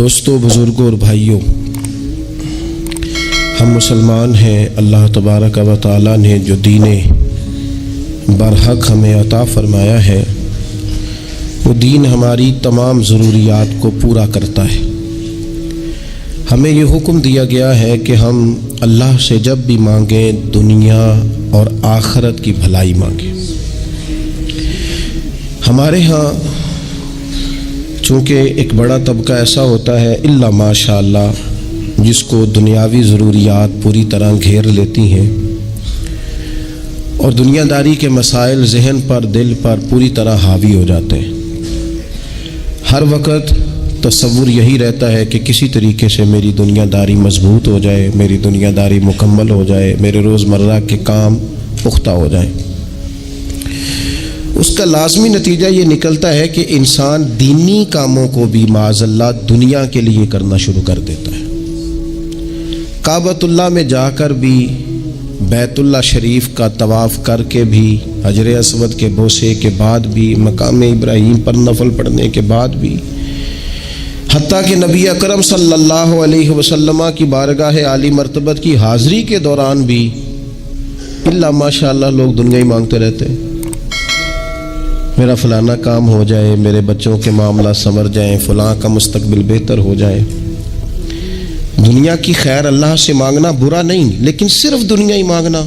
دوستوں، بزرگوں اور بھائیوں، ہم مسلمان ہیں۔ اللہ تبارک و تعالیٰ نے جو دین برحق ہمیں عطا فرمایا ہے، وہ دین ہماری تمام ضروریات کو پورا کرتا ہے۔ ہمیں یہ حکم دیا گیا ہے کہ ہم اللہ سے جب بھی مانگیں دنیا اور آخرت کی بھلائی مانگیں۔ ہمارے ہاں چونکہ ایک بڑا طبقہ ایسا ہوتا ہے الا ماشاء اللہ جس کو دنیاوی ضروریات پوری طرح گھیر لیتی ہیں اور دنیا داری کے مسائل ذہن پر، دل پر پوری طرح حاوی ہو جاتے ہیں۔ ہر وقت تصور یہی رہتا ہے کہ کسی طریقے سے میری دنیا داری مضبوط ہو جائے، میری دنیا داری مکمل ہو جائے، میرے روزمرہ کے کام پختہ ہو جائیں۔ اس کا لازمی نتیجہ یہ نکلتا ہے کہ انسان دینی کاموں کو بھی معاذ اللہ دنیا کے لیے کرنا شروع کر دیتا ہے۔ کعبۃ اللہ میں جا کر بھی، بیت اللہ شریف کا طواف کر کے بھی، حجر اسود کے بوسے کے بعد بھی، مقام ابراہیم پر نفل پڑھنے کے بعد بھی، حتیٰ کہ نبی اکرم صلی اللہ علیہ وسلم کی بارگاہ عالی مرتبت کی حاضری کے دوران بھی الا ماشاء اللہ لوگ دنیا ہی مانگتے رہتے ہیں۔ میرا فلانا کام ہو جائے، میرے بچوں کے معاملات سنور جائیں، فلاں کا مستقبل بہتر ہو جائے۔ دنیا کی خیر اللہ سے مانگنا برا نہیں، لیکن صرف دنیا ہی مانگنا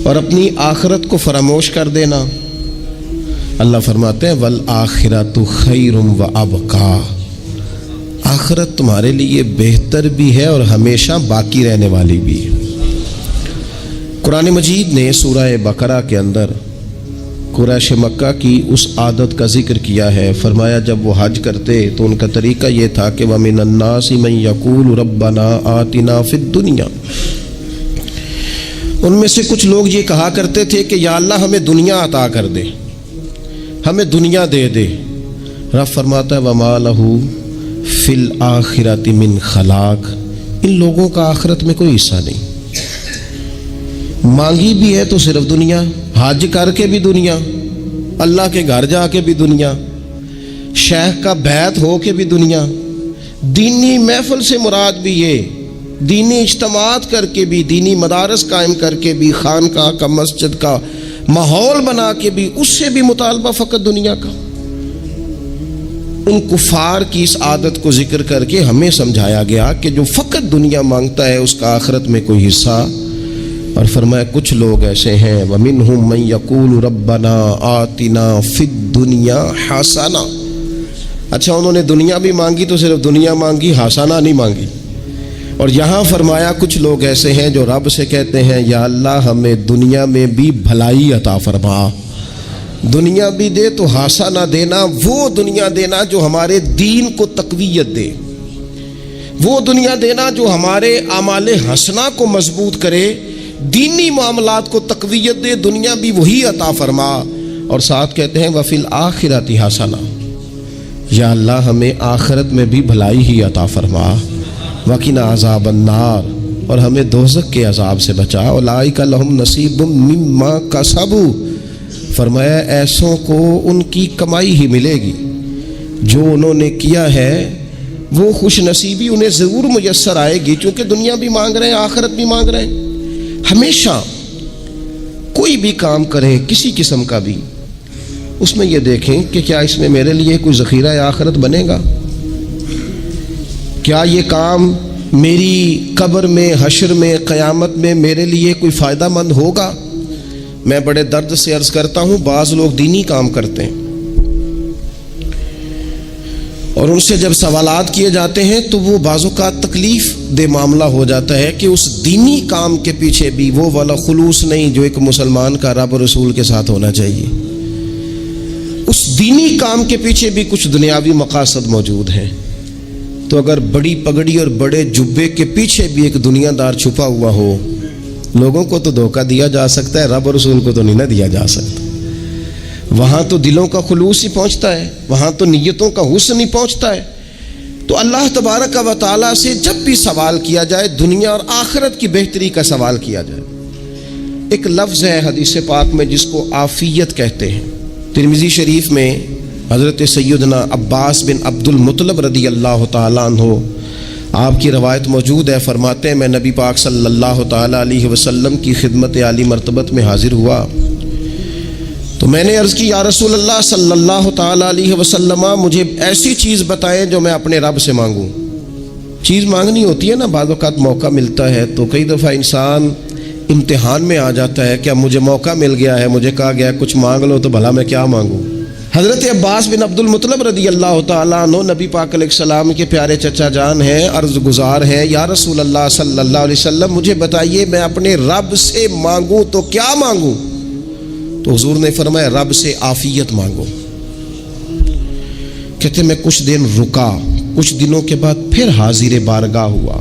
اور اپنی آخرت کو فراموش کر دینا۔ اللہ فرماتے ہیں والآخرۃ خیر وابقیٰ، آخرت تمہارے لیے بہتر بھی ہے اور ہمیشہ باقی رہنے والی بھی ہے۔ قرآن مجید نے سورہ بقرہ کے اندر قریش مکہ کی اس عادت کا ذکر کیا ہے۔ فرمایا جب وہ حج کرتے تو ان کا طریقہ یہ تھا کہ وَمِنَ النَّاسِ مَن يَقُولُ رَبَّنَا آتِنَا فِي الدُّنْيَا، ان میں سے کچھ لوگ یہ کہا کرتے تھے کہ یا اللہ ہمیں دنیا عطا کر دے، ہمیں دنیا دے دے۔ رب فرماتا ہے وَمَا لَهُ فِي الْآخِرَةِ مِنْ خَلَاقٍ، ان لوگوں کا آخرت میں کوئی حصہ نہیں۔ مانگی بھی ہے تو صرف دنیا، حج کر کے بھی دنیا، اللہ کے گھر جا کے بھی دنیا، شیخ کا بیعت ہو کے بھی دنیا، دینی محفل سے مراد بھی یہ، دینی اجتماعات کر کے بھی، دینی مدارس قائم کر کے بھی، خانقاہ کا مسجد کا ماحول بنا کے بھی، اس سے بھی مطالبہ فقط دنیا کا۔ ان کفار کی اس عادت کو ذکر کر کے ہمیں سمجھایا گیا کہ جو فقط دنیا مانگتا ہے اس کا آخرت میں کوئی حصہ، اور فرمایا کچھ لوگ ایسے ہیں وَمِنْهُمْ مَنْ يَقُولُ رَبَّنَا آتِنَا فِي الدُّنْيَا حَسَنَةً، اچھا انہوں نے دنیا بھی مانگی تو صرف دنیا مانگی، حسنہ نہیں مانگی۔ اور یہاں فرمایا کچھ لوگ ایسے ہیں جو رب سے کہتے ہیں یا اللہ ہمیں دنیا میں بھی بھلائی عطا فرما، دنیا بھی دے تو حسنہ دینا، وہ دنیا دینا جو ہمارے دین کو تقویت دے، وہ دنیا دینا جو ہمارے اعمال حسنہ کو مضبوط کرے، دینی معاملات کو تقویت دے، دنیا بھی وہی عطا فرما۔ اور ساتھ کہتے ہیں وَفِي الْآخِرَةِ حَسَنَةً، یا اللہ ہمیں آخرت میں بھی بھلائی ہی عطا فرما، وَقِنَا عَذَابَ النَّارِ، اور ہمیں دوزخ کے عذاب سے بچا، اولئک لَهُمْ نَصِیبٌ مِّمَّا کَسَبُوا، فرمایا ایسوں کو ان کی کمائی ہی ملے گی، جو انہوں نے کیا ہے وہ خوش نصیبی انہیں ضرور میسر آئے گی، چونکہ دنیا بھی مانگ رہے ہیں، آخرت بھی مانگ رہے ہیں۔ ہمیشہ کوئی بھی کام کریں کسی قسم کا بھی، اس میں یہ دیکھیں کہ کیا اس میں میرے لیے کوئی ذخیرہ آخرت بنے گا، کیا یہ کام میری قبر میں، حشر میں، قیامت میں میرے لیے کوئی فائدہ مند ہوگا۔ میں بڑے درد سے عرض کرتا ہوں بعض لوگ دینی کام کرتے ہیں اور ان سے جب سوالات کیے جاتے ہیں تو وہ بعض اوقات تکلیف دہ معاملہ ہو جاتا ہے کہ اس دینی کام کے پیچھے بھی وہ والا خلوص نہیں جو ایک مسلمان کا رب و رسول کے ساتھ ہونا چاہیے، اس دینی کام کے پیچھے بھی کچھ دنیاوی مقاصد موجود ہیں۔ تو اگر بڑی پگڑی اور بڑے جبے کے پیچھے بھی ایک دنیا دار چھپا ہوا ہو، لوگوں کو تو دھوکہ دیا جا سکتا ہے، رب و رسول کو تو نہیں نہ دیا جا سکتا۔ وہاں تو دلوں کا خلوص ہی پہنچتا ہے، وہاں تو نیتوں کا حسن ہی پہنچتا ہے۔ تو اللہ تبارک و تعالیٰ سے جب بھی سوال کیا جائے دنیا اور آخرت کی بہتری کا سوال کیا جائے۔ ایک لفظ ہے حدیث پاک میں جس کو عافیت کہتے ہیں، ترمذی شریف میں حضرت سیدنا عباس بن عبد المطلب رضی اللہ تعالیٰ عنہ، آپ کی روایت موجود ہے، فرماتے ہیں میں نبی پاک صلی اللہ تعالیٰ علیہ وسلم کی خدمت عالی مرتبت میں حاضر ہوا تو میں نے عرض کی یا رسول اللہ صلی اللہ تعالیٰ علیہ وسلم، مجھے ایسی چیز بتائیں جو میں اپنے رب سے مانگوں۔ چیز مانگنی ہوتی ہے نا، بعض اوقات موقع ملتا ہے تو کئی دفعہ انسان امتحان میں آ جاتا ہے کہ اب مجھے موقع مل گیا ہے، مجھے کہا گیا کچھ مانگ لو تو بھلا میں کیا مانگوں۔ حضرت عباس بن عبد المطلب رضی اللہ تعالیٰ عنہ نبی پاک علیہ السلام کے پیارے چچا جان ہیں، عرض گزار ہیں یا رسول اللہ صلی اللہ علیہ وسلم مجھے بتائیے میں اپنے رب سے مانگوں تو کیا مانگوں؟ تو حضور نے فرمایا رب سے عافیت مانگو۔ کہتے میں کچھ دن رکا، کچھ دنوں کے بعد پھر حاضر بارگاہ ہوا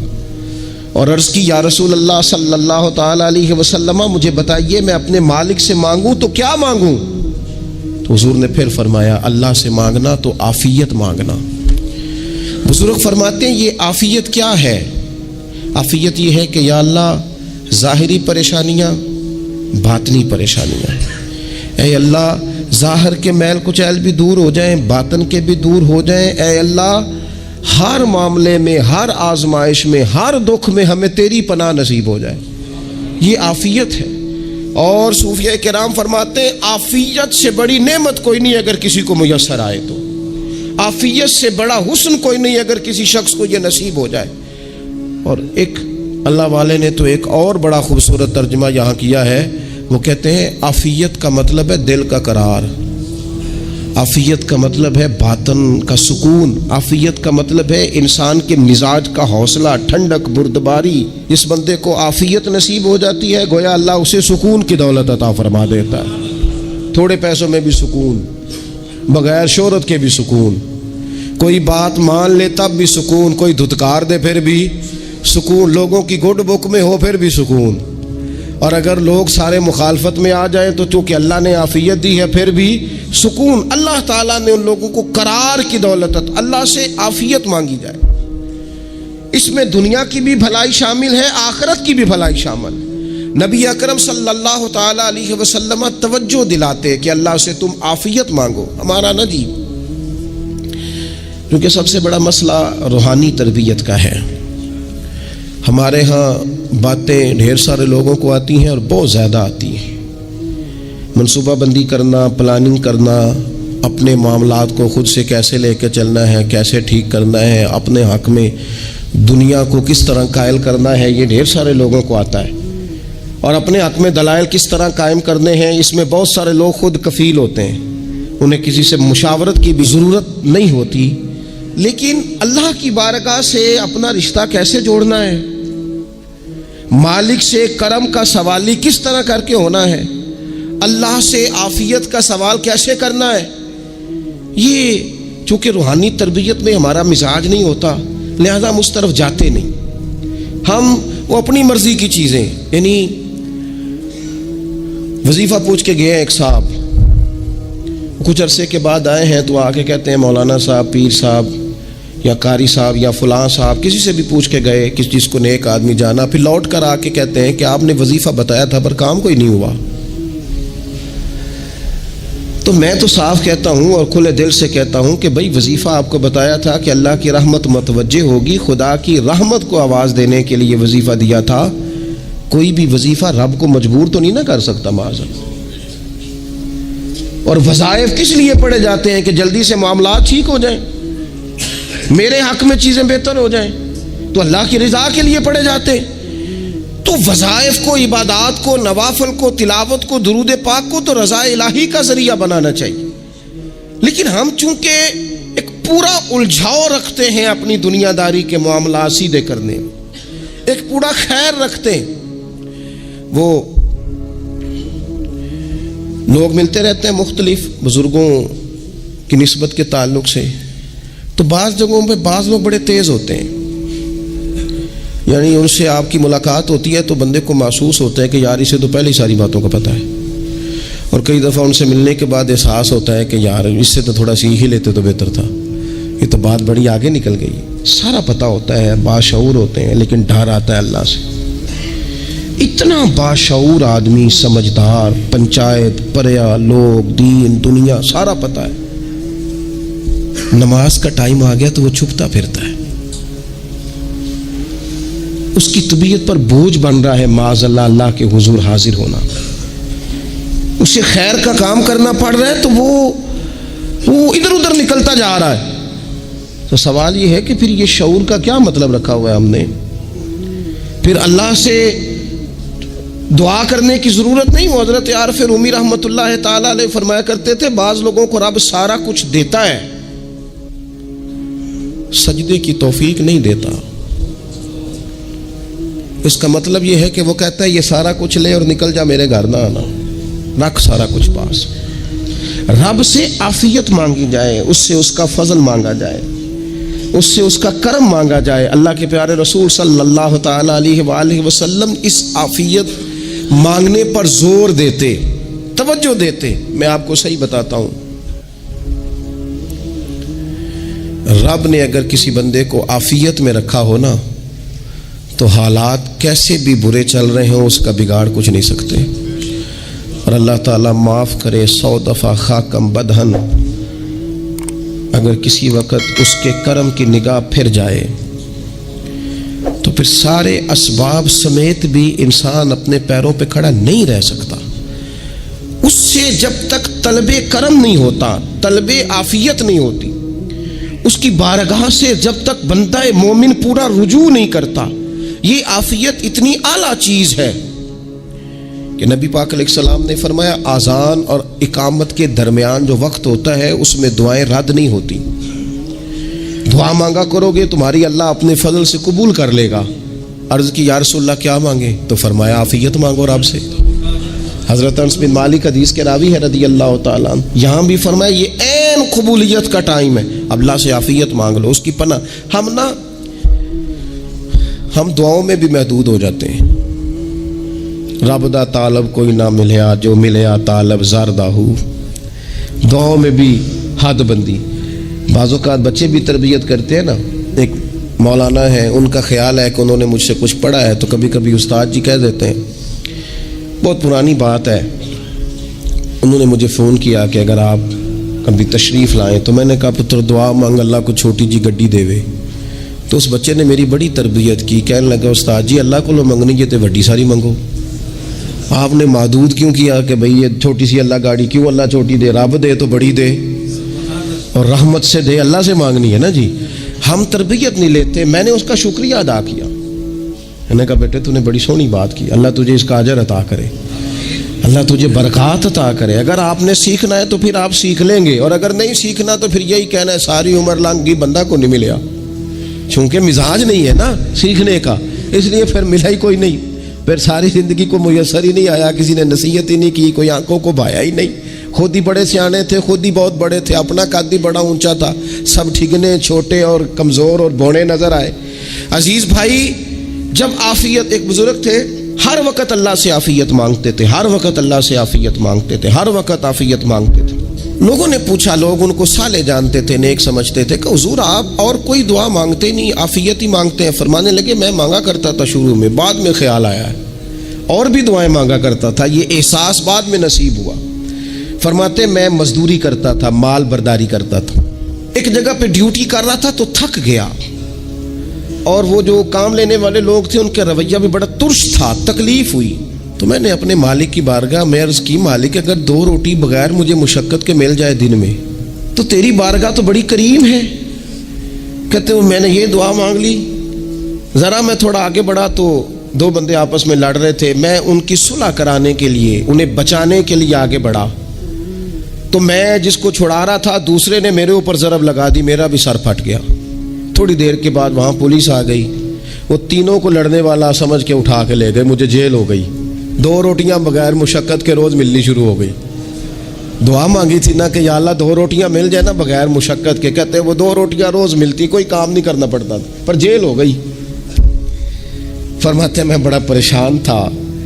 اور عرض کی یا رسول اللہ صلی اللہ تعالیٰ علیہ وسلم مجھے بتائیے میں اپنے مالک سے مانگوں تو کیا مانگوں؟ تو حضور نے پھر فرمایا اللہ سے مانگنا تو عافیت مانگنا۔ بزرگ فرماتے ہیں یہ عافیت کیا ہے؟ عافیت یہ ہے کہ یا اللہ ظاہری پریشانیاں، باطنی پریشانیاں، اے اللہ ظاہر کے میل کچیل بھی دور ہو جائیں، باطن کے بھی دور ہو جائیں، اے اللہ ہر معاملے میں، ہر آزمائش میں، ہر دکھ میں ہمیں تیری پناہ نصیب ہو جائے، یہ عافیت ہے۔ اور صوفیہ کرام فرماتے ہیں عافیت سے بڑی نعمت کوئی نہیں اگر کسی کو میسر آئے تو، عافیت سے بڑا حسن کوئی نہیں اگر کسی شخص کو یہ نصیب ہو جائے۔ اور ایک اللہ والے نے تو ایک اور بڑا خوبصورت ترجمہ یہاں کیا ہے، وہ کہتے ہیں عافیت کا مطلب ہے دل کا قرار، عافیت کا مطلب ہے باطن کا سکون، عافیت کا مطلب ہے انسان کے مزاج کا حوصلہ، ٹھنڈک، بردباری۔ جس بندے کو عافیت نصیب ہو جاتی ہے گویا اللہ اسے سکون کی دولت عطا فرما دیتا ہے، تھوڑے پیسوں میں بھی سکون، بغیر شہرت کے بھی سکون، کوئی بات مان لے تب بھی سکون، کوئی دھتکار دے پھر بھی سکون، لوگوں کی گڈ بک میں ہو پھر بھی سکون، اور اگر لوگ سارے مخالفت میں آ جائیں تو چونکہ اللہ نے عافیت دی ہے پھر بھی سکون۔ اللہ تعالیٰ نے ان لوگوں کو قرار کی دولت، اللہ سے عافیت مانگی جائے، اس میں دنیا کی بھی بھلائی شامل ہے، آخرت کی بھی بھلائی شامل ہے۔ نبی اکرم صلی اللہ تعالیٰ علیہ وسلم توجہ دلاتے کہ اللہ سے تم عافیت مانگو، ہمارا نہ جی، کیونکہ سب سے بڑا مسئلہ روحانی تربیت کا ہے۔ ہمارے ہاں باتیں ڈھیر سارے لوگوں کو آتی ہیں اور بہت زیادہ آتی ہیں، منصوبہ بندی کرنا، پلاننگ کرنا، اپنے معاملات کو خود سے کیسے لے کے چلنا ہے، کیسے ٹھیک کرنا ہے، اپنے حق میں دنیا کو کس طرح قائل کرنا ہے، یہ ڈھیر سارے لوگوں کو آتا ہے، اور اپنے حق میں دلائل کس طرح قائم کرنے ہیں، اس میں بہت سارے لوگ خود کفیل ہوتے ہیں، انہیں کسی سے مشاورت کی بھی ضرورت نہیں ہوتی۔ لیکن اللہ کی بارگاہ سے اپنا رشتہ کیسے جوڑنا ہے، مالک سے کرم کا سوالی کس طرح کر کے ہونا ہے، اللہ سے عافیت کا سوال کیسے کرنا ہے، یہ چونکہ روحانی تربیت میں ہمارا مزاج نہیں ہوتا لہذا ہم اس طرف جاتے نہیں، ہم وہ اپنی مرضی کی چیزیں، یعنی وظیفہ پوچھ کے گئے ہیں ایک صاحب، کچھ عرصے کے بعد آئے ہیں تو آ کے کہتے ہیں مولانا صاحب، پیر صاحب یا قاری صاحب یا فلاں صاحب، کسی سے بھی پوچھ کے گئے کس چیز کو نیک آدمی جانا، پھر لوٹ کر آ کے کہتے ہیں کہ آپ نے وظیفہ بتایا تھا پر کام کوئی نہیں ہوا۔ تو میں تو صاف کہتا ہوں اور کھلے دل سے کہتا ہوں کہ بھائی وظیفہ آپ کو بتایا تھا کہ اللہ کی رحمت متوجہ ہوگی، خدا کی رحمت کو آواز دینے کے لیے وظیفہ دیا تھا، کوئی بھی وظیفہ رب کو مجبور تو نہیں نہ کر سکتا معاذ۔ اور وظائف کس لیے پڑھے جاتے ہیں کہ جلدی سے معاملات ٹھیک ہو جائیں، میرے حق میں چیزیں بہتر ہو جائیں، تو اللہ کی رضا کے لیے پڑھے جاتے ہیں۔ تو وظائف کو، عبادات کو، نوافل کو، تلاوت کو، درود پاک کو تو رضا الہی کا ذریعہ بنانا چاہیے، لیکن ہم چونکہ ایک پورا الجھاؤ رکھتے ہیں اپنی دنیا داری کے معاملات سیدھے کرنے میں، ایک پورا خیر رکھتے ہیں۔ وہ لوگ ملتے رہتے ہیں مختلف بزرگوں کی نسبت کے تعلق سے، تو بعض جگہوں پہ بعض لوگ بڑے تیز ہوتے ہیں، یعنی ان سے آپ کی ملاقات ہوتی ہے تو بندے کو محسوس ہوتا ہے کہ یار اسے تو پہلے ہی ساری باتوں کا پتہ ہے، اور کئی دفعہ ان سے ملنے کے بعد احساس ہوتا ہے کہ یار اس سے تو تھوڑا سیکھ ہی لیتے تو بہتر تھا، یہ تو بات بڑی آگے نکل گئی۔ سارا پتہ ہوتا ہے، باشعور ہوتے ہیں، لیکن ڈر آتا ہے اللہ سے۔ اتنا باشعور آدمی، سمجھدار، پنچایت، پریا، لوگ، دین، دنیا سارا پتہ ہے، نماز کا ٹائم آ گیا تو وہ چھپتا پھرتا ہے. اس کی طبیعت پر بوجھ بن رہا ہے معاذ اللہ اللہ کے حضور حاضر ہونا. اسے خیر کا کام کرنا پڑ رہا ہے تو وہ ادھر ادھر نکلتا جا رہا ہے. تو سوال یہ ہے کہ پھر یہ شعور کا کیا مطلب رکھا ہوا ہے ہم نے؟ پھر اللہ سے دعا کرنے کی ضرورت نہیں. وہ حضرت عارف رومی رحمۃ اللہ تعالی علیہ فرمایا کرتے تھے بعض لوگوں کو رب سارا کچھ دیتا ہے، سجدے کی توفیق نہیں دیتا. اس کا مطلب یہ ہے کہ وہ کہتا ہے یہ سارا کچھ لے اور نکل جا، میرے گھر نہ آنا، رکھ سارا کچھ پاس. رب سے عافیت مانگی جائے، اس سے اس کا فضل مانگا جائے، اس سے اس کا کرم مانگا جائے. اللہ کے پیارے رسول صلی اللہ تعالی علیہ وآلہ وسلم اس عافیت مانگنے پر زور دیتے، توجہ دیتے. میں آپ کو صحیح بتاتا ہوں، رب نے اگر کسی بندے کو عافیت میں رکھا ہو نا تو حالات کیسے بھی برے چل رہے ہوں اس کا بگاڑ کچھ نہیں سکتے. اور اللہ تعالیٰ معاف کرے 100 دفعہ خاکم بدہن، اگر کسی وقت اس کے کرم کی نگاہ پھر جائے تو پھر سارے اسباب سمیت بھی انسان اپنے پیروں پہ کھڑا نہیں رہ سکتا. اس سے جب تک طلب کرم نہیں ہوتا، طلب عافیت نہیں ہوتی، اس کی بارگاہ سے جب تک بندہ مومن پورا رجوع نہیں کرتا، یہ عافیت اتنی اعلیٰ چیز ہے کہ نبی پاک علیہ السلام نے فرمایا اذان اور اقامت کے درمیان جو وقت ہوتا ہے اس میں دعائیں رد نہیں ہوتی. دعا مانگا کرو گے تمہاری اللہ اپنے فضل سے قبول کر لے گا. عرض کی یا رسول اللہ کیا مانگے؟ تو فرمایا عافیت مانگو رب سے. حضرت انس بن مالک حدیث کے راوی ہے رضی اللہ تعالیٰ عنہ، یہاں بھی فرمایا یہ عین قبولیت کا ٹائم ہے، اب اللہ سے عافیت مانگ لو، اس کی پناہ. ہم دعاؤں میں بھی محدود ہو جاتے ہیں. رب دا طالب کوئی نہ ملیا، جو ملیا طالب زردہ ہو. دعاؤں میں بھی حد بندی. بعض اوقات بچے بھی تربیت کرتے ہیں نا. ایک مولانا ہے، ان کا خیال ہے کہ انہوں نے مجھ سے کچھ پڑھا ہے تو کبھی کبھی استاد جی کہہ دیتے ہیں. بہت پرانی بات ہے، انہوں نے مجھے فون کیا کہ اگر آپ کبھی تشریف لائیں تو میں نے کہا پتر دعا مانگ اللہ کو چھوٹی جی گڈی دے وے. تو اس بچے نے میری بڑی تربیت کی، کہنے لگا استاد جی اللہ کو لو منگنی یہ تو وڈی ساری منگو. آپ نے محدود کیوں کیا کہ بھئی یہ چھوٹی سی اللہ گاڑی کیوں اللہ چھوٹی دے؟ رب دے تو بڑی دے اور رحمت سے دے، اللہ سے مانگنی ہے نا جی. ہم تربیت نہیں لیتے. میں نے اس کا شکریہ ادا کیا، میں نے کہا بیٹے تو نے بڑی سونی بات کی، اللہ تجھے اس کا اجر عطا کرے، اللہ تجھے برکات عطا کرے. اگر آپ نے سیکھنا ہے تو پھر آپ سیکھ لیں گے، اور اگر نہیں سیکھنا تو پھر یہی کہنا ہے ساری عمر لنگی بندہ کو نہیں ملیا. چونکہ مزاج نہیں ہے نا سیکھنے کا، اس لیے پھر ملا ہی کوئی نہیں. پھر ساری زندگی کو میسر ہی نہیں آیا، کسی نے نصیحت ہی نہیں کی، کوئی آنکھوں کو بھایا ہی نہیں. خود ہی بڑے سیانے تھے، خود ہی بہت بڑے تھے، اپنا قد ہی بڑا اونچا تھا، سب ٹھگنے چھوٹے اور کمزور اور بوڑے نظر آئے. عزیز بھائی، جب عافیت، ایک بزرگ تھے ہر وقت اللہ سے عافیت مانگتے تھے، ہر وقت اللہ سے عافیت مانگتے تھے، ہر وقت عافیت مانگتے تھے. لوگوں نے پوچھا، لوگ ان کو صالح جانتے تھے، نیک سمجھتے تھے کہ حضور آپ اور کوئی دعا مانگتے نہیں، عافیت ہی مانگتے ہیں. فرمانے لگے میں مانگا کرتا تھا شروع میں، بعد میں خیال آیا ہے اور بھی دعائیں مانگا کرتا تھا، یہ احساس بعد میں نصیب ہوا. فرماتے میں مزدوری کرتا تھا، مال برداری کرتا تھا، ایک جگہ پہ ڈیوٹی کر رہا تھا تو تھک گیا، اور وہ جو کام لینے والے لوگ تھے ان کا رویہ بھی بڑا ترش تھا، تکلیف ہوئی. تو میں نے اپنے مالک کی بارگاہ میں عرض کی مالک اگر 2 روٹی بغیر مجھے مشقت کے مل جائے دن میں تو تیری بارگاہ تو بڑی کریم ہے. کہتے ہیں میں نے یہ دعا مانگ لی. ذرا میں تھوڑا آگے بڑھا تو 2 بندے آپس میں لڑ رہے تھے، میں ان کی صلح کرانے کے لیے، انہیں بچانے کے لیے آگے بڑھا تو میں جس کو چھڑا رہا تھا دوسرے نے میرے اوپر ضرب لگا دی، میرا بھی سر پھٹ گیا. تھوڑی دیر کے بعد وہاں پولیس آ گئی، وہ تینوں کو لڑنے والا سمجھ کے اٹھا کے لے گئے، مجھے جیل ہو گئی. 2 روٹیاں بغیر مشقت کے روز ملنی شروع ہو گئی. دعا مانگی تھی نا کہ یا اللہ 2 روٹیاں مل جائے نا بغیر مشقت کے. کہتے وہ 2 روٹیاں روز ملتی، کوئی کام نہیں کرنا پڑتا تھا، پر جیل ہو گئی. فرماتے میں بڑا پریشان تھا،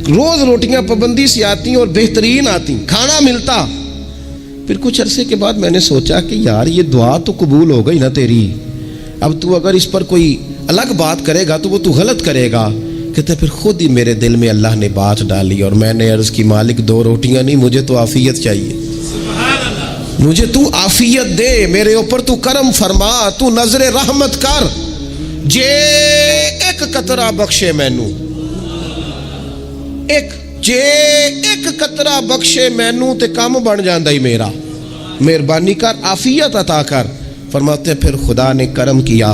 روز روٹیاں پابندی سے آتی اور بہترین آتی، کھانا ملتا. پھر کچھ عرصے کے بعد میں نے سوچا کہ یار یہ دعا تو قبول ہو گئی نا تیری، اب تو اگر اس پر کوئی الگ بات کرے گا تو وہ تو غلط کرے گا. کہتے پھر خود ہی میرے دل میں اللہ نے بات ڈالی اور میں نے عرض کی مالک 2 روٹیاں نہیں، مجھے تو عافیت چاہیے. مجھے تو عافیت دے، میرے اوپر تو کرم فرما، تو نظر رحمت کر، جے ایک قطرہ بخشے مینوں، جے ایک قطرہ بخشے مینوں تے کام بن جاندا ہی میرا، مہربانی کر، عافیت عطا کر۔ فرماتے پھر خدا نے کرم کیا،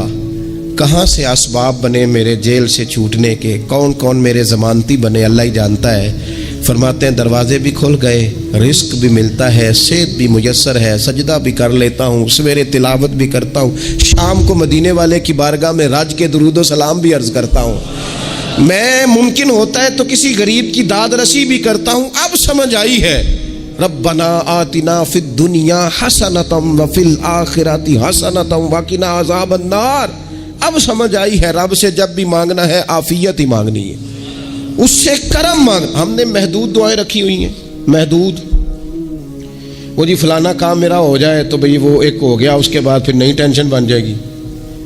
کہاں سے اسباب بنے میرے جیل سے چھوٹنے کے، کون کون میرے ضمانتی بنے اللہ ہی جانتا ہے۔ فرماتے ہیں دروازے بھی کھل گئے، رزق بھی ملتا ہے، صحت بھی میسر ہے، سجدہ بھی کر لیتا ہوں، سویرے تلاوت بھی کرتا ہوں، شام کو مدینے والے کی بارگاہ میں رج کے درود و سلام بھی عرض کرتا ہوں، میں ممکن ہوتا ہے تو کسی غریب کی داد رسی بھی کرتا ہوں۔ اب سمجھ آئی ہے، ربنا آتنا فی الدنیا حسنۃ وفی الآخرۃ حسنۃ وقنا عذاب النار۔ اب سمجھ آئی ہے رب سے جب بھی مانگنا ہے عافیت ہی مانگنی ہے، اس سے کرم مانگ۔ ہم نے محدود دعائیں رکھی ہوئی ہیں، محدود، وہ جی فلانا کام میرا ہو جائے تو بھئی وہ ایک ہو گیا، اس کے بعد پھر نئی ٹینشن بن جائے گی،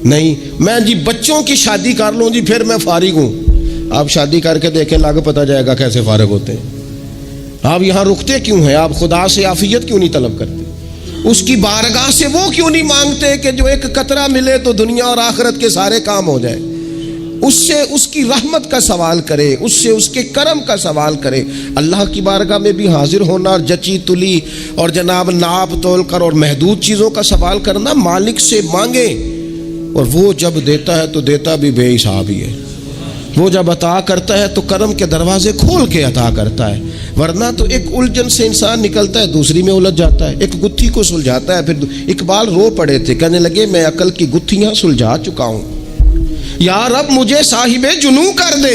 نہیں میں جی بچوں کی شادی کر لوں جی پھر میں فارغ ہوں۔ آپ شادی کر کے دیکھیں، لاگ پتہ جائے گا کیسے فارغ ہوتے ہیں۔ آپ یہاں رکتے کیوں ہیں؟ آپ خدا سے عافیت کیوں نہیں طلب کرتے؟ اس کی بارگاہ سے وہ کیوں نہیں مانگتے کہ جو ایک قطرہ ملے تو دنیا اور آخرت کے سارے کام ہو جائے؟ اس سے اس کی رحمت کا سوال کرے، اس سے اس کے کرم کا سوال کرے۔ اللہ کی بارگاہ میں بھی حاضر ہونا اور جچی تلی اور جناب ناپ تول کر اور محدود چیزوں کا سوال کرنا، مالک سے مانگے، اور وہ جب دیتا ہے تو دیتا بھی بے حساب ہی ہے۔ وہ جب عطا کرتا ہے تو کرم کے دروازے کھول کے عطا کرتا ہے، ورنہ تو ایک الجھن سے انسان نکلتا ہے دوسری میں الجھ جاتا ہے، ایک گتھی کو سلجھاتا ہے۔ پھر اقبال رو پڑے تھے، کہنے لگے میں عقل کی گتھیاں سلجھا چکا ہوں، یا رب مجھے صاحب جنوں کر دے۔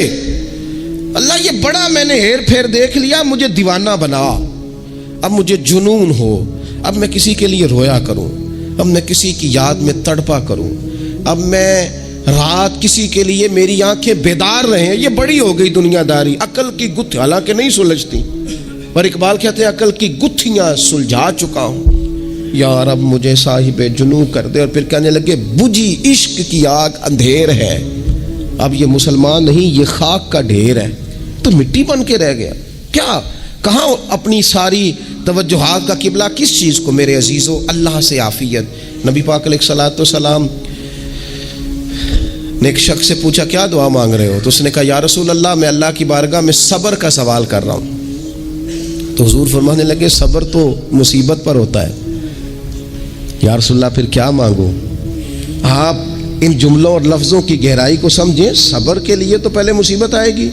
اللہ یہ بڑا میں نے ہیر پھیر دیکھ لیا، مجھے دیوانہ بنا، اب مجھے جنون ہو، اب میں کسی کے لیے رویا کروں، اب میں کسی کی یاد میں تڑپا کروں، اب میں رات کسی کے لیے میری آنکھیں بیدار رہیں۔ یہ بڑی ہو گئی دنیا داری، عقل کی گتھی حالانکہ نہیں سلجھتی، پر اقبال کہتے ہیں عقل کی گتھیاں سلجھا چکا ہوں، یا رب مجھے صاحب جنوں کر دے۔ اور پھر کہنے لگے بجھی عشق کی آگ اندھیر ہے، اب یہ مسلمان نہیں، یہ خاک کا ڈھیر ہے، تو مٹی بن کے رہ گیا۔ کیا کہاں اپنی ساری توجہات کا قبلہ کس چیز کو؟ میرے عزیزو اللہ سے عافیت۔ نبی پاک علیہ الصلوۃ والسلام نے ایک شخص سے پوچھا کیا دعا مانگ رہے ہو؟ تو اس نے کہا یا رسول اللہ میں اللہ کی بارگاہ میں صبر کا سوال کر رہا ہوں۔ تو حضور فرمانے لگے صبر تو مصیبت پر ہوتا ہے۔ یا رسول اللہ پھر کیا مانگو؟ آپ ان جملوں اور لفظوں کی گہرائی کو سمجھیں، صبر کے لیے تو پہلے مصیبت آئے گی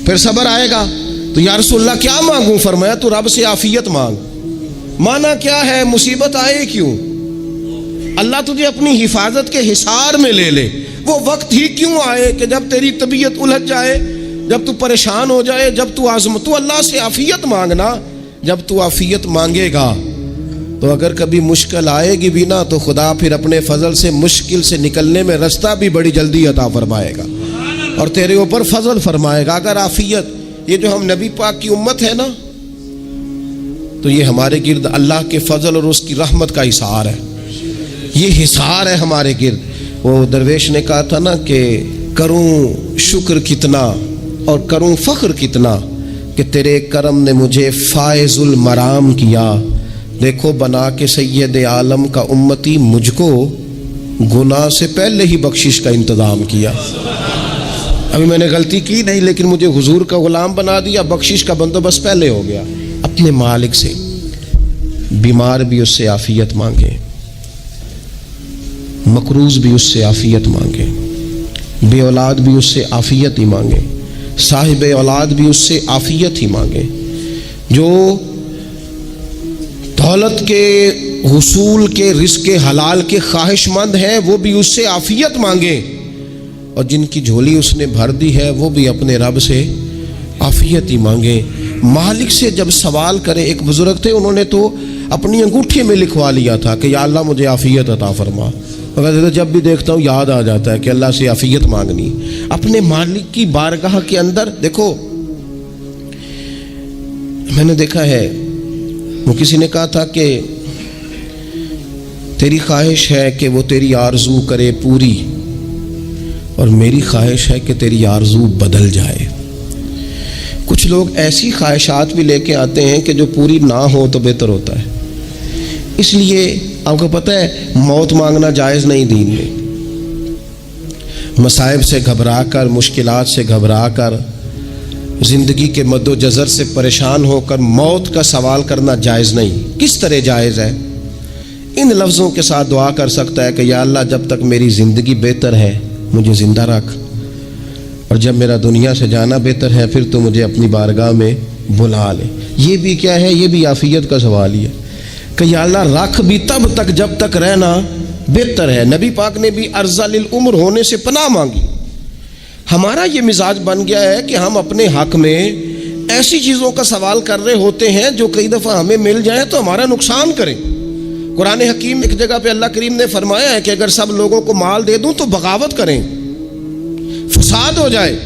پھر صبر آئے گا۔ تو یا رسول اللہ کیا مانگوں؟ فرمایا تو رب سے عافیت مانگ۔ مانا کیا ہے؟ مصیبت آئے کیوں؟ اللہ تجھے اپنی حفاظت کے حصار میں لے لے، وہ وقت ہی کیوں آئے کہ جب تیری طبیعت الجھ جائے، جب تو پریشان ہو جائے، جب تو تو اللہ سے عافیت مانگنا۔ جب تو عافیت مانگے گا تو اگر کبھی مشکل آئے گی بھی نا تو خدا پھر اپنے فضل سے مشکل سے نکلنے میں رستہ بھی بڑی جلدی عطا فرمائے گا اور تیرے اوپر فضل فرمائے گا۔ اگر عافیت، یہ جو ہم نبی پاک کی امت ہے نا، تو یہ ہمارے گرد اللہ کے فضل اور اس کی رحمت کا حصار ہے، یہ حصار ہے ہمارے گرد۔ وہ درویش نے کہا تھا نا کہ کروں شکر کتنا اور کروں فخر کتنا کہ تیرے کرم نے مجھے فائز المرام کیا، دیکھو بنا کے سید عالم کا امتی مجھ کو گناہ سے پہلے ہی بخشش کا انتظام کیا۔ ابھی میں نے غلطی کی نہیں لیکن مجھے حضور کا غلام بنا دیا، بخشش کا بندوبست پہلے ہو گیا۔ اپنے مالک سے، بیمار بھی اس سے عافیت مانگے، مقروض بھی اس سے عافیت مانگے، بے اولاد بھی اس سے عافیت ہی مانگے، صاحب اولاد بھی اس سے عافیت ہی مانگے، جو دولت کے حصول کے رزق حلال کے خواہش مند ہیں وہ بھی اس سے عافیت مانگے، اور جن کی جھولی اس نے بھر دی ہے وہ بھی اپنے رب سے عافیت ہی مانگے۔ مالک سے جب سوال کرے، ایک بزرگ تھے انہوں نے تو اپنی انگوٹھی میں لکھوا لیا تھا کہ یا اللہ مجھے عافیت عطا فرما، مگر جب بھی دیکھتا ہوں یاد آ جاتا ہے کہ اللہ سے عافیت مانگنی۔ اپنے مالک کی بارگاہ کے اندر دیکھو، میں نے دیکھا ہے وہ کسی نے کہا تھا کہ تیری خواہش ہے کہ وہ تیری آرزو کرے پوری، اور میری خواہش ہے کہ تیری آرزو بدل جائے۔ کچھ لوگ ایسی خواہشات بھی لے کے آتے ہیں کہ جو پوری نہ ہو تو بہتر ہوتا ہے، اس لیے آپ کو پتہ ہے موت مانگنا جائز نہیں دین میں. مصائب سے گھبرا کر، مشکلات سے گھبرا کر، زندگی کے مد و جزر سے پریشان ہو کر موت کا سوال کرنا جائز نہیں. کس طرح جائز ہے؟ ان لفظوں کے ساتھ دعا کر سکتا ہے کہ یا اللہ جب تک میری زندگی بہتر ہے مجھے زندہ رکھ، اور جب میرا دنیا سے جانا بہتر ہے پھر تو مجھے اپنی بارگاہ میں بلا لے. یہ بھی کیا ہے؟ یہ بھی عافیت کا سوال ہی ہے کہ یا اللہ رکھ بھی تب تک جب تک رہنا بہتر ہے. نبی پاک نے بھی ارذل العمر ہونے سے پناہ مانگی. ہمارا یہ مزاج بن گیا ہے کہ ہم اپنے حق میں ایسی چیزوں کا سوال کر رہے ہوتے ہیں جو کئی دفعہ ہمیں مل جائیں تو ہمارا نقصان کریں. قرآن حکیم ایک جگہ پہ اللہ کریم نے فرمایا ہے کہ اگر سب لوگوں کو مال دے دوں تو بغاوت کریں، فساد ہو جائے.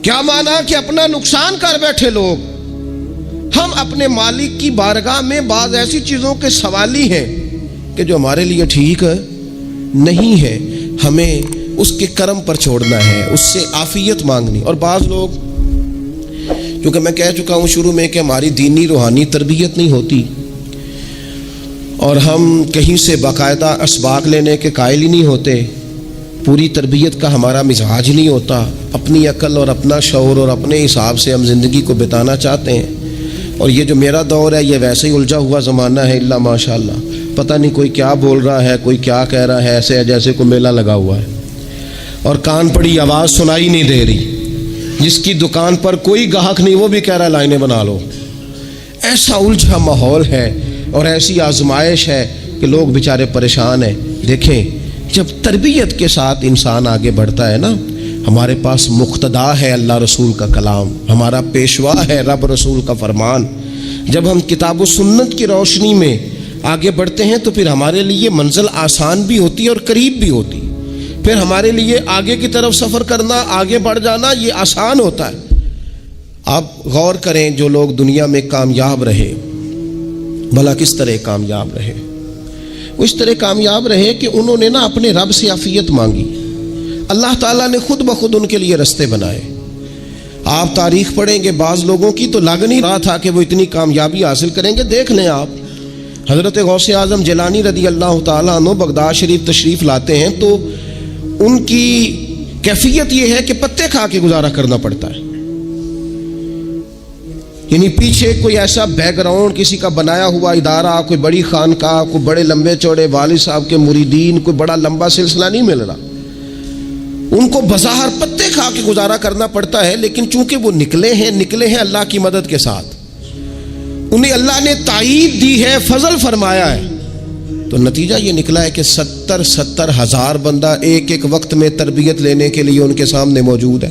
کیا مانا؟ کہ اپنا نقصان کر بیٹھے لوگ. ہم اپنے مالک کی بارگاہ میں بعض ایسی چیزوں کے سوالی ہیں کہ جو ہمارے لیے ٹھیک نہیں ہے، ہمیں اس کے کرم پر چھوڑنا ہے، اس سے عافیت مانگنی. اور بعض لوگ، کیونکہ میں کہہ چکا ہوں شروع میں کہ ہماری دینی روحانی تربیت نہیں ہوتی اور ہم کہیں سے باقاعدہ اسباق لینے کے قائل ہی نہیں ہوتے، پوری تربیت کا ہمارا مزاج نہیں ہوتا، اپنی عقل اور اپنا شعور اور اپنے حساب سے ہم زندگی کو بتانا چاہتے ہیں. اور یہ جو میرا دور ہے یہ ویسے ہی الجھا ہوا زمانہ ہے، اللہ ماشاء اللہ، پتہ نہیں کوئی کیا بول رہا ہے، کوئی کیا کہہ رہا ہے، ایسے ہے جیسے کوئی میلہ لگا ہوا ہے اور کان پڑی آواز سنائی نہیں دے رہی. جس کی دکان پر کوئی گاہک نہیں وہ بھی کہہ رہا ہے لائنیں بنا لو. ایسا الجھا ماحول ہے اور ایسی آزمائش ہے کہ لوگ بیچارے پریشان ہیں. دیکھیں جب تربیت کے ساتھ انسان آگے بڑھتا ہے نا، ہمارے پاس مقتدا ہے اللہ رسول کا کلام، ہمارا پیشوا ہے رب رسول کا فرمان. جب ہم کتاب و سنت کی روشنی میں آگے بڑھتے ہیں تو پھر ہمارے لیے منزل آسان بھی ہوتی ہے اور قریب بھی ہوتی. پھر ہمارے لیے آگے کی طرف سفر کرنا، آگے بڑھ جانا یہ آسان ہوتا ہے. آپ غور کریں جو لوگ دنیا میں کامیاب رہے، بھلا کس طرح کامیاب رہے؟ وہ اس طرح کامیاب رہے کہ انہوں نے نا اپنے رب سے عافیت مانگی. اللہ تعالیٰ نے خود بخود ان کے لیے رستے بنائے. آپ تاریخ پڑھیں گے بعض لوگوں کی تو لگ نہیں رہا تھا کہ وہ اتنی کامیابی حاصل کریں گے. دیکھ لیں آپ حضرت غوث اعظم جیلانی رضی اللہ تعالیٰ عنہ بغداد شریف تشریف لاتے ہیں تو ان کی کیفیت یہ ہے کہ پتے کھا کے گزارا کرنا پڑتا ہے. یعنی پیچھے کوئی ایسا بیک گراؤنڈ کسی کا بنایا ہوا ادارہ، کوئی بڑی خانقاہ، کوئی بڑے لمبے چوڑے والد صاحب کے مریدین، کوئی بڑا لمبا سلسلہ نہیں مل رہا. ان کو بظاہر پتے کھا کے گزارا کرنا پڑتا ہے، لیکن چونکہ وہ نکلے ہیں اللہ کی مدد کے ساتھ، انہیں اللہ نے تائید دی ہے، فضل فرمایا ہے، تو نتیجہ یہ نکلا ہے کہ 70 ہزار بندہ ایک ایک وقت میں تربیت لینے کے لیے ان کے سامنے موجود ہے.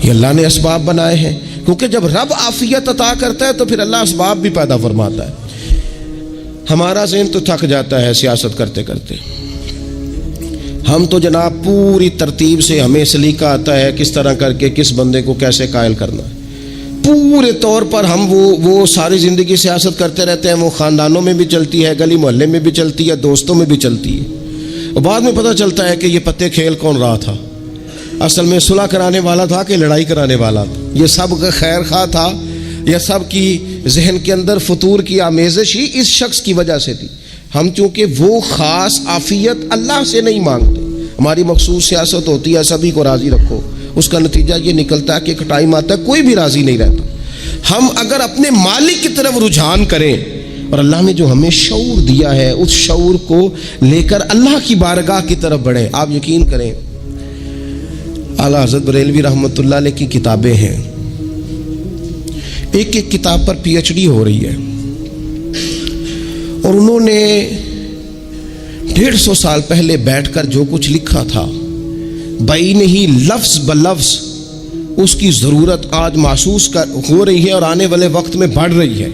یہ اللہ نے اسباب بنائے ہیں، کیونکہ جب رب عافیت عطا کرتا ہے تو پھر اللہ اسباب بھی پیدا فرماتا ہے. ہمارا ذہن تو تھک جاتا ہے سیاست کرتے کرتے. ہم تو جناب پوری ترتیب سے ہمیں سلیقہ آتا ہے کس طرح کر کے کس بندے کو کیسے قائل کرنا ہے. پورے طور پر ہم وہ ساری زندگی سیاست کرتے رہتے ہیں. وہ خاندانوں میں بھی چلتی ہے، گلی محلے میں بھی چلتی ہے، دوستوں میں بھی چلتی ہے، اور بعد میں پتہ چلتا ہے کہ یہ پتے کھیل کون رہا تھا. اصل میں صلح کرانے والا تھا کہ لڑائی کرانے والا تھا. یہ سب کا خیر خواہ تھا، یہ سب کی ذہن کے اندر فطور کی آمیزش ہی اس شخص کی وجہ سے تھی. ہم چونکہ وہ خاص عافیت اللہ سے نہیں مانگتے، ہماری مخصوص سیاست ہوتی ہے سبھی کو راضی رکھو. اس کا نتیجہ یہ نکلتا ہے کہ ایک ٹائم آتا ہے کوئی بھی راضی نہیں رہتا. ہم اگر اپنے مالک کی طرف رجحان کریں اور اللہ نے جو ہمیں شعور دیا ہے اس شعور کو لے کر اللہ کی بارگاہ کی طرف بڑھیں. آپ یقین کریں اعلیٰ حضرت بریلوی رحمۃ اللہ علیہ کی کتابیں ہیں، ایک ایک کتاب پر PhD ہو رہی ہے، اور انہوں نے 150 سال پہلے بیٹھ کر جو کچھ لکھا تھا بعین ہی لفظ بلفظ اس کی ضرورت آج محسوس ہو رہی ہے اور آنے والے وقت میں بڑھ رہی ہے.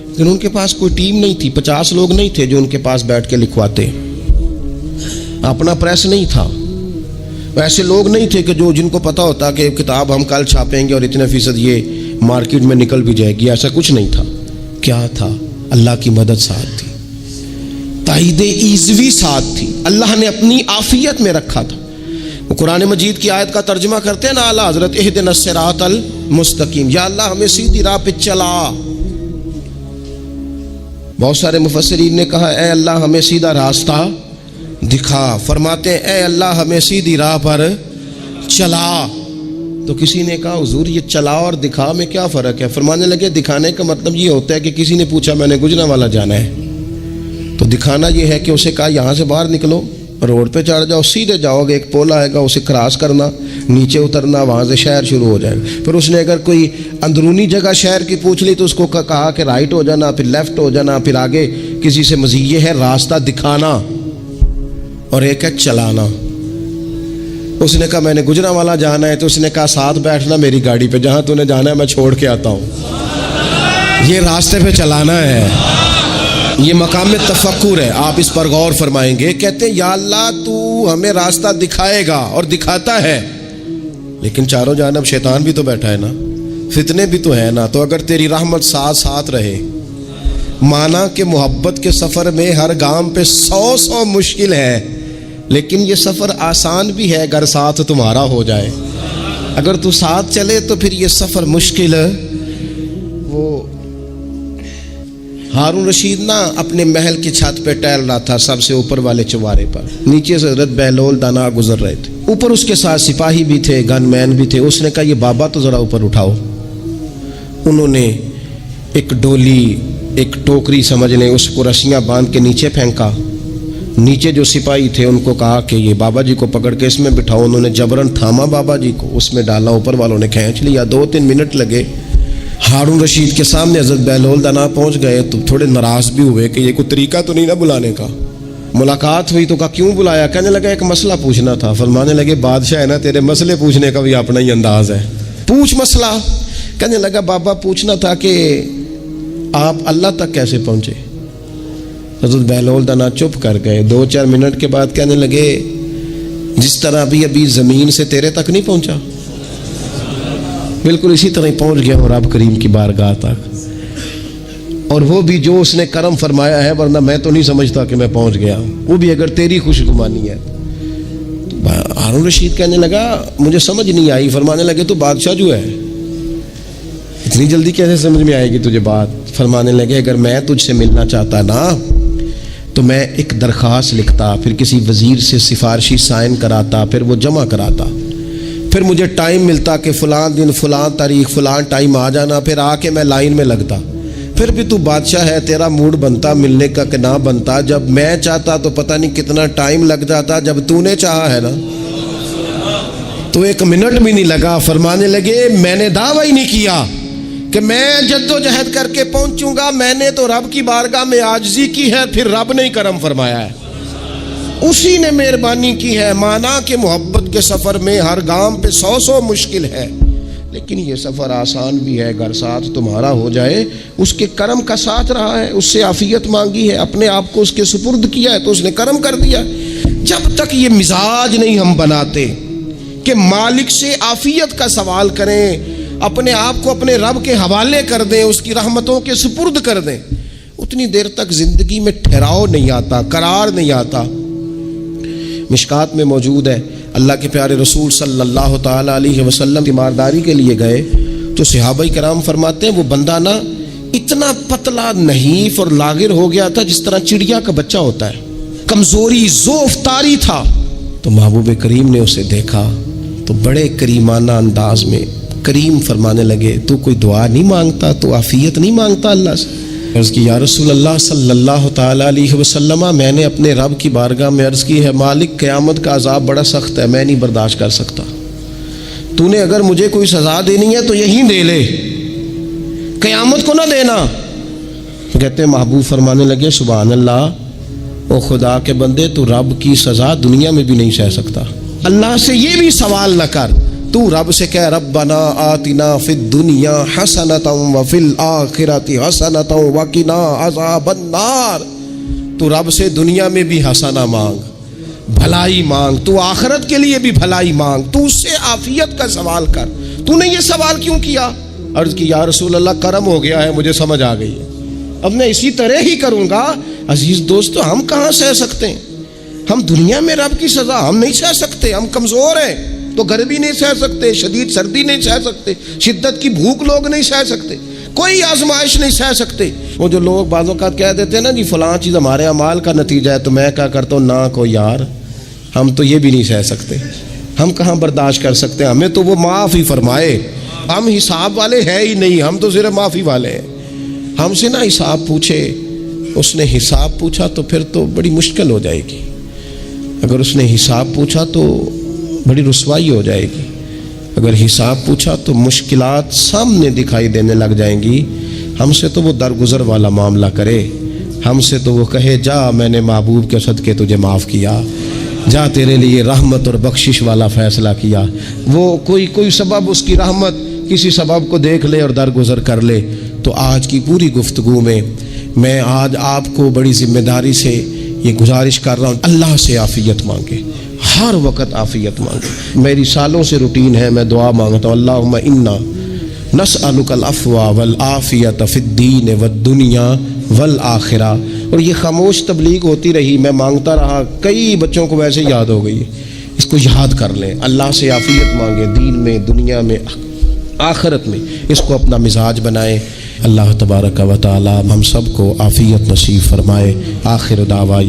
لیکن ان کے پاس کوئی ٹیم نہیں تھی، 50 لوگ نہیں تھے جو ان کے پاس بیٹھ کے لکھواتے، اپنا پریس نہیں تھا، ایسے لوگ نہیں تھے کہ جن کو پتہ ہوتا کہ کتاب ہم کل چھاپیں گے اور اتنے فیصد یہ مارکیٹ میں نکل بھی جائے گی. ایسا کچھ نہیں تھا. کیا تھا؟ اللہ کی مدد ساتھ تھی، تائید ایزوی ساتھ تھی، اللہ نے اپنی عافیت میں رکھا تھا. وہ قرآن مجید کی آیت کا ترجمہ کرتے ہیں نا اعلیٰ حضرت، اہدنا الصراط المستقیم، یا اللہ ہمیں سیدھی راہ پہ چلا. بہت سارے مفسرین نے کہا اے اللہ ہمیں سیدھا راستہ دکھا، فرماتے ہیں اے اللہ ہمیں سیدھی راہ پر چلا۔ تو کسی نے کہا حضور یہ چلا اور دکھا میں کیا فرق ہے؟ فرمانے لگے دکھانے کا مطلب یہ ہوتا ہے کہ کسی نے پوچھا میں نے گجرانوالہ جانا ہے، تو دکھانا یہ ہے کہ اسے کہا یہاں سے باہر نکلو، روڈ پہ چڑھ جاؤ، سیدھے جاؤ گے، ایک پول آئے گا اسے کراس کرنا، نیچے اترنا، وہاں سے شہر شروع ہو جائے گا۔ پھر اس نے اگر کوئی اندرونی جگہ شہر کی پوچھ لی تو اس کو کہا کہ رائٹ ہو جانا، پھر لیفٹ ہو جانا، پھر آگے کسی سے مزید یہ ہے راستہ دکھانا اور ایک ہے چلانا۔ اس نے کہا میں نے گجرانوالہ جانا ہے، تو اس نے کہا ساتھ بیٹھنا میری گاڑی پہ، جہاں تو نے جانا ہے میں چھوڑ کے آتا ہوں۔ یہ راستے پہ چلانا ہے، یہ مقام تفکر ہے، آپ اس پر غور فرمائیں گے۔ کہتے ہیں یا اللہ تو ہمیں راستہ دکھائے گا اور دکھاتا ہے، لیکن چاروں جانب شیطان بھی تو بیٹھا ہے نا، فتنے بھی تو ہے نا، تو اگر تیری رحمت ساتھ ساتھ رہے، مانا کہ محبت کے سفر میں ہر گام پہ 100 مشکل ہے، لیکن یہ سفر آسان بھی ہے اگر ساتھ تمہارا ہو جائے۔ اگر تو ساتھ چلے تو پھر یہ سفر مشکل ہے۔ وہ ہارون رشید نا اپنے محل کی چھت پہ ٹہل رہا تھا، سب سے اوپر والے چوارے پر، نیچے سے حضرت بہلول دانا گزر رہے تھے، اوپر اس کے ساتھ سپاہی بھی تھے، گن مین بھی تھے۔ اس نے کہا یہ بابا تو ذرا اوپر اٹھاؤ۔ انہوں نے ایک ڈولی، ایک ٹوکری سمجھ لیں، اس کو رسیاں باندھ کے نیچے پھینکا۔ نیچے جو سپاہی تھے ان کو کہا کہ یہ بابا جی کو پکڑ کے اس میں بٹھاؤ۔ انہوں نے جبرن تھاما بابا جی کو، اس میں ڈالا، اوپر والوں نے کھینچ لیا۔ 2-3 منٹ لگے۔ ہارون رشید کے سامنے حضرت بہلول دانا پہنچ گئے تو تھوڑے ناراض بھی ہوئے کہ یہ کوئی طریقہ تو نہیں نا بلانے کا۔ ملاقات ہوئی تو کہا کیوں بلایا؟ کہنے لگا ایک مسئلہ پوچھنا تھا۔ فرمانے لگے بادشاہ ہے نا، تیرے مسئلے پوچھنے کا بھی اپنا ہی انداز ہے، پوچھ مسئلہ۔ کہنے لگا بابا پوچھنا تھا کہ آپ اللہ تک کیسے پہنچے؟ حضرت بہلول دانا چپ کر گئے۔ 2-4 منٹ کے بعد کہنے لگے جس طرح ابھی زمین سے تیرے تک نہیں پہنچا، بالکل اسی طرح ہی پہنچ گیا ہوں رب کریم کی بارگاہ تک، اور وہ بھی جو اس نے کرم فرمایا ہے، ورنہ میں تو نہیں سمجھتا کہ میں پہنچ گیا ہوں، وہ بھی اگر تیری خوش گمانی ہے۔ ہارون رشید کہنے لگا مجھے سمجھ نہیں آئی۔ فرمانے لگے تو بادشاہ جو ہے اتنی جلدی کیسے سمجھ میں آئے گی تجھے بات؟ فرمانے لگے اگر میں تجھ سے ملنا چاہتا نا تو میں ایک درخواست لکھتا، پھر کسی وزیر سے سفارشی سائن کراتا، پھر وہ جمع کراتا، پھر مجھے ٹائم ملتا کہ فلاں دن فلاں تاریخ فلاں ٹائم آ جانا، پھر آ کے میں لائن میں لگتا، پھر بھی تو بادشاہ ہے، تیرا موڈ بنتا ملنے کا کہ نہ بنتا۔ جب میں چاہتا تو پتہ نہیں کتنا ٹائم لگ جاتا، جب تو نے چاہا ہے نا تو 1 منٹ بھی نہیں لگا۔ فرمانے لگے میں نے دعویٰ ہی نہیں کیا کہ میں جد و جہد کر کے پہنچوں گا، میں نے تو رب کی بارگاہ میں عاجزی کی ہے، پھر رب نے ہی کرم فرمایا ہے، اسی نے مہربانی کی ہے۔ مانا کہ محبت کے سفر میں ہر گام پہ 100 مشکل ہے، لیکن یہ سفر آسان بھی ہے اگر ساتھ تمہارا ہو جائے۔ اس کے کرم کا ساتھ رہا ہے، اس سے عافیت مانگی ہے، اپنے آپ کو اس کے سپرد کیا ہے تو اس نے کرم کر دیا۔ جب تک یہ مزاج نہیں ہم بناتے کہ مالک سے عافیت کا سوال کریں، اپنے آپ کو اپنے رب کے حوالے کر دیں، اس کی رحمتوں کے سپرد کر دیں، اتنی دیر تک زندگی میں ٹھہراؤ نہیں آتا، قرار نہیں آتا۔ مشکات میں موجود ہے، اللہ کے پیارے رسول صلی اللہ تعالی علیہ وسلم تیمارداری کے لیے گئے تو صحابہ کرام فرماتے ہیں وہ بندہ نا اتنا پتلا نحیف اور لاغر ہو گیا تھا جس طرح چڑیا کا بچہ ہوتا ہے، کمزوری ضعف طاری تھا۔ تو محبوب کریم نے اسے دیکھا تو بڑے کریمانہ انداز میں کریم فرمانے لگے تو کوئی دعا نہیں مانگتا، تو عافیت نہیں مانگتا اللہ سے؟ عرض کی یا رسول اللہ صلی اللہ تعالی علیہ وسلم، میں نے اپنے رب کی بارگاہ میں عرض کی ہے مالک قیامت کا عذاب بڑا سخت ہے، میں نہیں برداشت کر سکتا، تو نے اگر مجھے کوئی سزا دینی ہے تو یہی دے لے، قیامت کو نہ دینا۔ کہتے ہیں محبوب فرمانے لگے سبحان اللہ، او خدا کے بندے تو رب کی سزا دنیا میں بھی نہیں سہ سکتا، اللہ سے یہ بھی سوال نہ کر، تو رب سے کہہ ربنا آتنا فی الدنیا حسنۃ وفی الآخرۃ حسنۃ وقنا عذاب النار، تو رب سے دنیا میں بھی حسنہ مانگ، بھلائی مانگ، تو آخرت کے لیے بھی بھلائی مانگ، تو اس سے عافیت کا سوال کر، تو نے یہ سوال کیوں کیا؟ عرض کی یا رسول اللہ کرم ہو گیا ہے، مجھے سمجھ آ گئی ہے، اب میں اسی طرح ہی کروں گا۔ عزیز دوستو ہم کہاں سہ سکتے ہیں؟ ہم دنیا میں رب کی سزا ہم نہیں سہ سکتے، ہم کمزور ہیں، تو گرمی نہیں سہ سکتے، شدید سردی نہیں سہ سکتے، شدت کی بھوک لوگ نہیں سہ سکتے، کوئی آزمائش نہیں سہ سکتے۔ وہ جو لوگ بعض اوقات کہہ دیتے ہیں نا جی فلاں چیز ہمارے اعمال کا نتیجہ ہے، تو میں کیا کرتا ہوں، نہ کو یار ہم تو یہ بھی نہیں سہ سکتے، ہم کہاں برداشت کر سکتے ہیں، ہمیں تو وہ معاف ہی فرمائے، ہم حساب والے ہیں ہی نہیں، ہم تو صرف معافی والے ہیں۔ ہم سے نہ حساب پوچھے، اس نے حساب پوچھا تو پھر تو بڑی مشکل ہو جائے گی، اگر اس نے حساب پوچھا تو بڑی رسوائی ہو جائے گی، اگر حساب پوچھا تو مشکلات سامنے دکھائی دینے لگ جائیں گی۔ ہم سے تو وہ درگزر والا معاملہ کرے، ہم سے تو وہ کہے جا میں نے محبوب کے صدقے تجھے معاف کیا، جا تیرے لیے رحمت اور بخشش والا فیصلہ کیا۔ وہ کوئی سبب، اس کی رحمت کسی سبب کو دیکھ لے اور درگزر کر لے۔ تو آج کی پوری گفتگو میں آج آپ کو بڑی ذمہ داری سے یہ گزارش کر رہا ہوں، اللہ سے عافیت مانگے، ہر وقت عافیت مانگے۔ میری سالوں سے روٹین ہے، میں دعا مانگتا ہوں، اللہم انا نسألک العفو والعافیت فی الدین والدنیا والآخرہ۔ اور یہ خاموش تبلیغ ہوتی رہی، میں مانگتا رہا، کئی بچوں کو ویسے یاد ہو گئی، اس کو یاد کر لیں، اللہ سے عافیت مانگے، دین میں، دنیا میں، آخرت میں، اس کو اپنا مزاج بنائیں۔ اللہ تبارک و تعالی ہم سب کو عافیت نصیب فرمائے۔ آخر دعوی